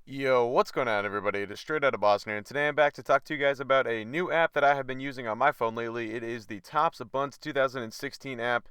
Yo, what's going on, everybody? It is Straight Outta Boston here, and today I'm back to talk to you guys about a new app that I have been using on my phone lately. It is the Topps Bunt 2016 app.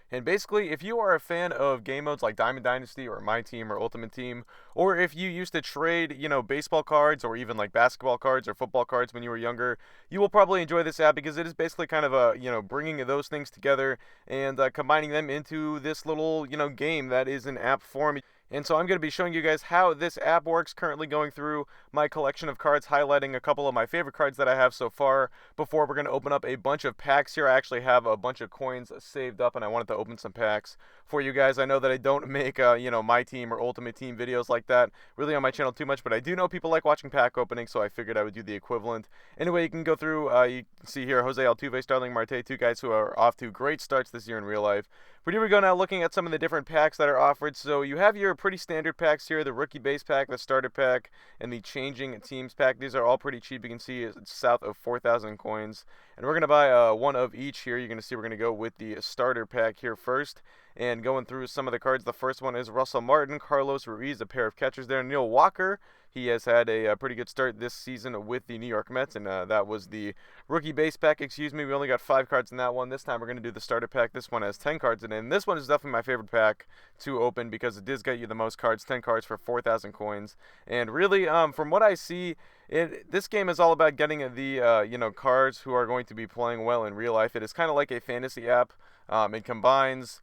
And basically, if you are a fan of game modes like Diamond Dynasty or My Team or Ultimate Team, or if you used to trade, baseball cards or even like basketball cards or football cards when you were younger, you will probably enjoy this app because it is basically kind of bringing those things together and combining them into this little, game that is an app form. And so I'm going to be showing you guys how this app works, currently going through my collection of cards, highlighting a couple of my favorite cards that I have so far before we're going to open up a bunch of packs here. I actually have a bunch of coins saved up and I wanted to open some packs for you guys. I know that I don't make, My Team or Ultimate Team videos like that really on my channel too much, but I do know people like watching pack openings, so I figured I would do the equivalent. Anyway, you can go through, you can see here Jose Altuve, Starling Marte, two guys who are off to great starts this year in real life. But here we go now, looking at some of the different packs that are offered. So you have your pretty standard packs here, the rookie base pack, the starter pack, and the changing teams pack. These are all pretty cheap. You can see it's south of 4,000 coins. And we're going to buy one of each here. You're going to see we're going to go with the starter pack here first. And going through some of the cards, the first one is Russell Martin, Carlos Ruiz, a pair of catchers there, Neil Walker. He has had a pretty good start this season with the New York Mets, and that was the rookie base pack, We only got 5 cards in that one. This time we're going to do the starter pack. This one has 10 cards in it, and this one is definitely my favorite pack to open because it does get you the most cards, 10 cards for 4,000 coins. And really, from what I see, this game is all about getting the cards who are going to be playing well in real life. It is kind of like a fantasy app. It combines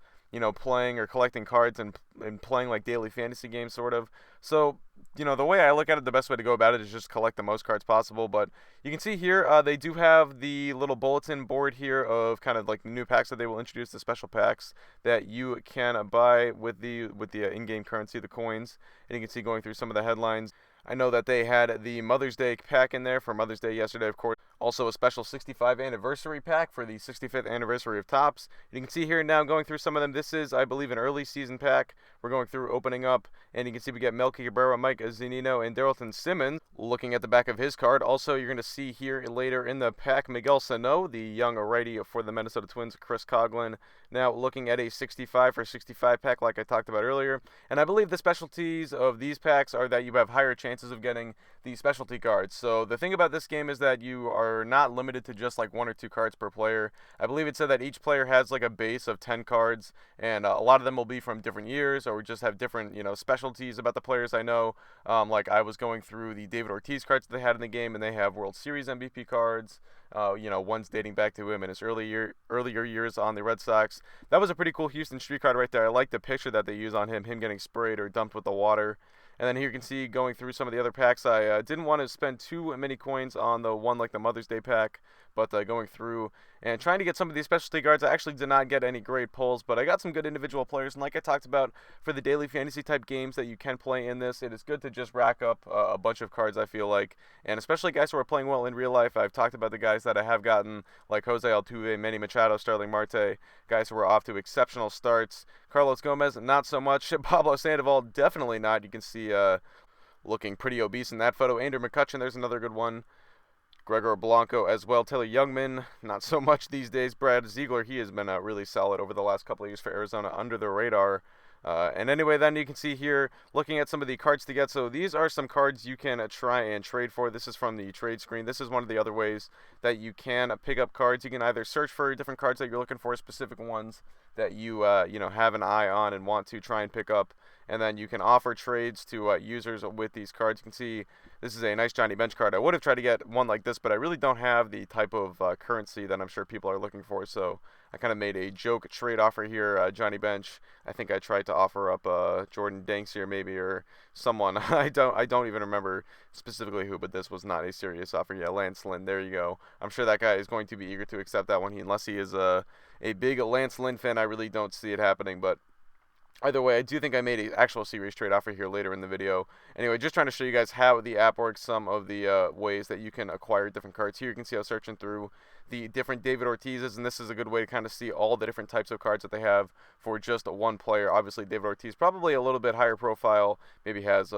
playing or collecting cards and playing like daily fantasy games, sort of. So, the way I look at it, the best way to go about it is just collect the most cards possible. But you can see here, they do have the little bulletin board here of kind of like the new packs that they will introduce, the special packs that you can buy with the in-game currency, the coins. And you can see going through some of the headlines. I know that they had the Mother's Day pack in there for Mother's Day yesterday, of course. Also a special 65th anniversary pack for the 65th anniversary of Topps. You can see here now going through some of them. This is, I believe, an early season pack. We're going through opening up, and you can see we get Melky Cabrera, Mike Zunino, and Darrelton Simmons. Looking at the back of his card, also you're going to see here later in the pack Miguel Sano, the young righty for the Minnesota Twins, Chris Coughlin. Now looking at a 65 for 65 pack like I talked about earlier. And I believe the specialties of these packs are that you have higher chances of getting the specialty cards. So the thing about this game is that you are not limited to just like 1 or 2 cards per player. I believe it said that each player has like a base of 10 cards, and a lot of them will be from different years or just have different, specialties about the players. I know, like I was going through the David Ortiz cards that they had in the game, and they have World Series MVP cards. One's dating back to him in his earlier years on the Red Sox. That was a pretty cool Houston Street card right there. I like the picture that they use on him getting sprayed or dumped with the water. And then here you can see going through some of the other packs, I didn't want to spend too many coins on the one like the Mother's Day pack, but going through and trying to get some of these specialty cards. I actually did not get any great pulls, but I got some good individual players. And like I talked about for the daily fantasy type games that you can play in this, it is good to just rack up a bunch of cards, I feel like. And especially guys who are playing well in real life. I've talked about the guys that I have gotten, like Jose Altuve, Manny Machado, Starling Marte, guys who are off to exceptional starts. Carlos Gomez, not so much. Pablo Sandoval, definitely not. You can see looking pretty obese in that photo. Andrew McCutchen, there's another good one. Gregor Blanco as well. Taylor Youngman, not so much these days. Brad Ziegler, he has been really solid over the last couple of years for Arizona, under the radar. And anyway, then you can see here, looking at some of the cards to get. So these are some cards you can try and trade for. This is from the trade screen. This is one of the other ways that you can pick up cards. You can either search for different cards that you're looking for, specific ones that you have an eye on and want to try and pick up. And then you can offer trades to users with these cards. You can see this is a nice Johnny Bench card. I would have tried to get one like this, but I really don't have the type of currency that I'm sure people are looking for. So I kind of made a joke trade offer here. Johnny Bench. I think I tried to offer up Jordan Danks here maybe, or someone. I don't even remember specifically who, but this was not a serious offer. Yeah, Lance Lynn. There you go. I'm sure that guy is going to be eager to accept that one. Unless he is a big Lance Lynn fan, I really don't see it happening. But either way, I do think I made an actual serious trade offer here later in the video. Anyway, just trying to show you guys how the app works, some of the ways that you can acquire different cards. Here you can see I was searching through the different David Ortizes, and this is a good way to kind of see all the different types of cards that they have for just one player. Obviously, David Ortiz probably a little bit higher profile, maybe has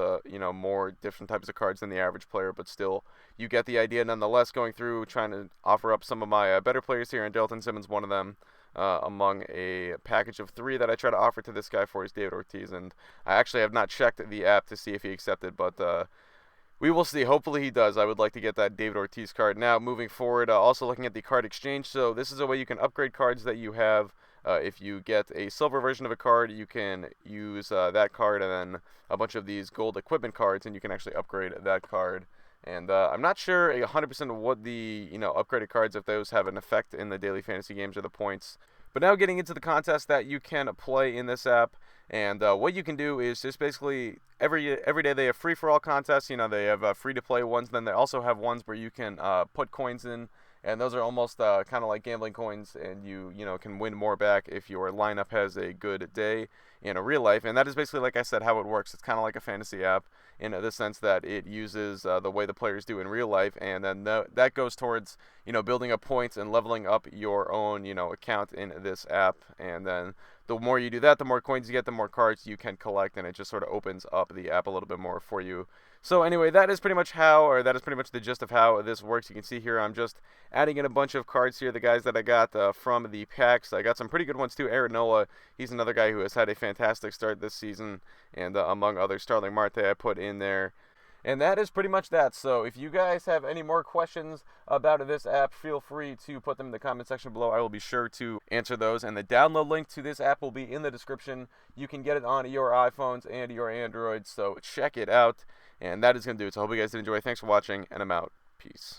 more different types of cards than the average player, but still, you get the idea nonetheless. Going through, trying to offer up some of my better players here, and Darrelton Simmons, one of them. among a package of 3 that I try to offer to this guy for his David Ortiz. And I actually have not checked the app to see if he accepted, but we will see. Hopefully he does. I would like to get that David Ortiz card. Now, moving forward, also looking at the card exchange. So this is a way you can upgrade cards that you have. If you get a silver version of a card, you can use that card and then a bunch of these gold equipment cards, and you can actually upgrade that card. And I'm not sure 100% what the upgraded cards, if those have an effect in the daily fantasy games or the points. But now getting into the contest that you can play in this app, and what you can do is just basically every day they have free-for-all contests. They have free-to-play ones. Then they also have ones where you can put coins in, and those are almost kind of like gambling coins, and you can win more back if your lineup has a good day in a real life. And that is basically, like I said, how it works. It's kind of like a fantasy app in the sense that it uses the way the players do in real life, and then that goes towards building up points and leveling up your own account in this app. And then the more you do that, the more coins you get, the more cards you can collect, and it just sort of opens up the app a little bit more for you. So anyway, that is pretty much the gist of how this works. You can see here I'm just adding in a bunch of cards here, the guys that I got from the packs. I got some pretty good ones too. Aaron Nola, he's another guy who has had a fantastic start this season, and among others, Starling Marte I put in there. And that is pretty much that. So if you guys have any more questions about this app, feel free to put them in the comment section below. I will be sure to answer those. And the download link to this app will be in the description. You can get it on your iPhones and your Androids, so check it out. And that is going to do it. So I hope you guys did enjoy. Thanks for watching, and I'm out. Peace.